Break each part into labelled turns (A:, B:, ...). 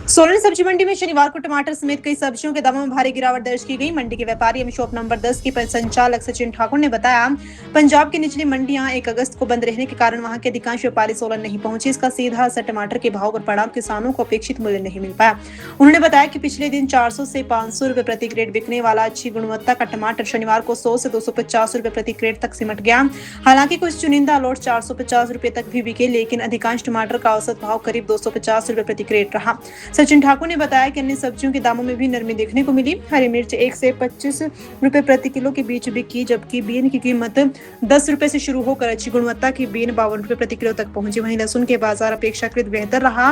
A: सोलन सब्जी मंडी में शनिवार को टमाटर समेत कई सब्जियों के दामों में भारी गिरावट दर्ज की गई। मंडी के व्यापारी एवं शॉप नंबर 10 की संचालक सचिन ठाकुर ने बताया, पंजाब की निचली मंडियां 1 अगस्त को बंद रहने के कारण वहां के अधिकांश व्यापारी सोलन नहीं पहुंचे। इसका सीधा असर टमाटर के भाव पर पड़ा, किसानों को अपेक्षित मूल्य नहीं मिल पाया। उन्होंने बताया कि पिछले दिन 400 से 500 रुपए प्रति क्रेट बिकने वाला अच्छी गुणवत्ता का टमाटर शनिवार को 100 से 250 रुपए प्रति क्रेट तक सिमट गया। हालांकि कुछ चुनिंदा लॉट 450 रुपए तक भी बिके, लेकिन अधिकांश टमाटर का औसत भाव करीब 250 रुपए प्रति क्रेट रहा। सचिन ठाकुर ने बताया कि अन्य सब्जियों के दामों में भी नरमी देखने को मिली। हरी मिर्च 1 से 25 रुपए प्रति किलो के बीच बिकी, जबकि बीन की कीमत 10 रुपए से शुरू होकर अच्छी गुणवत्ता की बीन 52 रुपए प्रति किलो तक पहुंची। वहीं लहसुन के बाजार अपेक्षाकृत बेहतर रहा।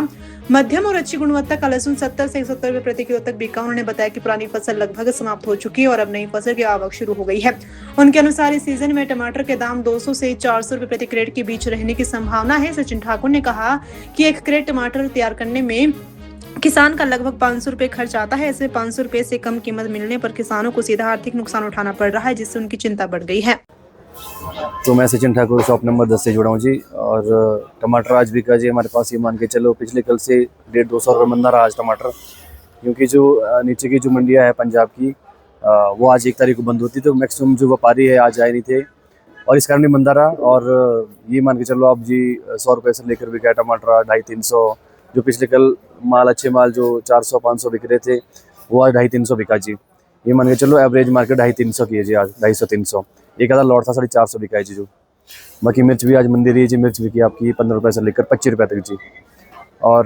A: मध्यम और अच्छी गुणवत्ता का लहसुन 70 से 170 रुपए प्रति किलो तक बिका। उन्होंने बताया कि पुरानी फसल लगभग समाप्त हो चुकी है और अब नई फसल की आवक शुरू हो गई है। उनके अनुसार इस सीजन में टमाटर के दाम 200 से 400 रुपए प्रति क्रेट के बीच रहने की संभावना है। सचिन ठाकुर ने कहा कि 1 क्रेट टमाटर तैयार करने में किसान का लगभग 500 रुपए खर्च आता है। ऐसे 500 रुपए से कम कीमत मिलने पर किसानों को सीधा आर्थिक नुकसान उठाना पड़ रहा है, जिससे उनकी चिंता बढ़ गई है।
B: तो मैं सचिन ठाकुर शॉप नंबर 10 से जुड़ा हूँ जी। और टमाटर आज बिका जी हमारे पास, ये मान के चलो पिछले कल से 150-200 रुपये मंदा रहा आज टमाटर, क्योंकि जो नीचे की जो मंडियाँ है पंजाब की, वो आज 1 तारीख को बंद होती, तो मैक्सिमम जो व्यापारी है आज आए नहीं थे और इस कारण भी मंदा रहा। और ये मान के चलो आप जी 100 रुपये से लेकर बिका टमाटर 250-300, जो पिछले कल माल अच्छे माल जो 400-500 बिक रहे थे वो आज 250-300 बिका जी। ये मान के चलो एवरेज मार्केट 250-300 की है जी, आज 250-300। एक आधा लॉट था 450 बिका है जी जो। बाकी मिर्च भी आज मंदी रही जी, मिर्च बिकी आपकी 15 रुपये से लेकर 25 रुपये तक जी। और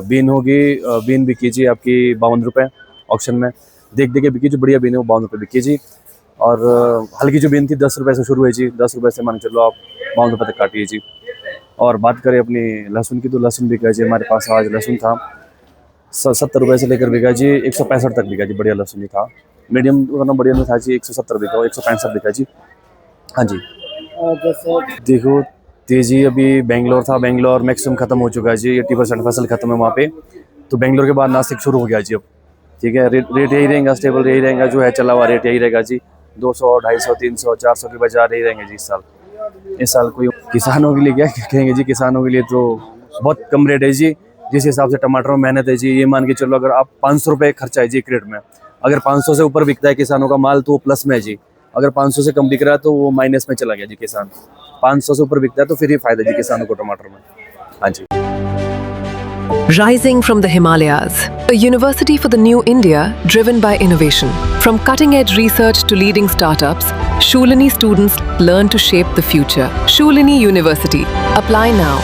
B: बीन होगी, बीन बिकी जी आपकी 52 रुपये ऑक्शन में, देख के बिकी जो बढ़िया बीन है वो 52 रुपये बिकी जी। और हल्की जो बीन थी 10 रुपये से शुरू हुई जी, 10 रुपये से मान के चलो आप 52 रुपये तक काटिए जी। और बात करें अपनी लहसुन की, तो लहसुन बिका जी हमारे पास आज लहसुन था 70 रुपये से लेकर बिका जी 165 तक बिका जी। बढ़िया लहसुन ही था, मीडियम बढ़िया में था जी, 170 बिका, 165 बिका जी। हाँ जी। देखो तेजी अभी बेंगलोर था, बेंगलोर मैक्सिमम खत्म हो चुका है जी, 80% फसल खत्म है वहाँ पे। तो बेंगलोर के बाद नासिक शुरू हो गया जी अब, ठीक है। रेट यही रहेगा, स्टेबल यही रहेगा, जो है चला हुआ रेट यही रहेगा जी। 200, 250, 300, 400 के बाजार यही रहेंगे जी इस साल कोई किसानों के लिए क्या कहेंगे जी, किसानों के लिए तो बहुत कम रेट है जी। जिस हिसाब से टमाटर में मेहनत है जी, ये मान के चलो अगर आप 500 रुपये खर्चा है जी क्रेट में, अगर 500 से ऊपर बिकता है किसानों का माल तो वो प्लस में है जी। अगर 500 से कम बिक रहा है तो वो माइनस में चला गया जी किसान। 500 से ऊपर बिकता है तो फिर ये फायदा जी किसानों को टमाटर में। हाँ जी।
C: Rising from the Himalayas, a university for the new India driven by innovation. From cutting-edge research to leading startups, Shulini students learn to shape the future. Shulini University. Apply now.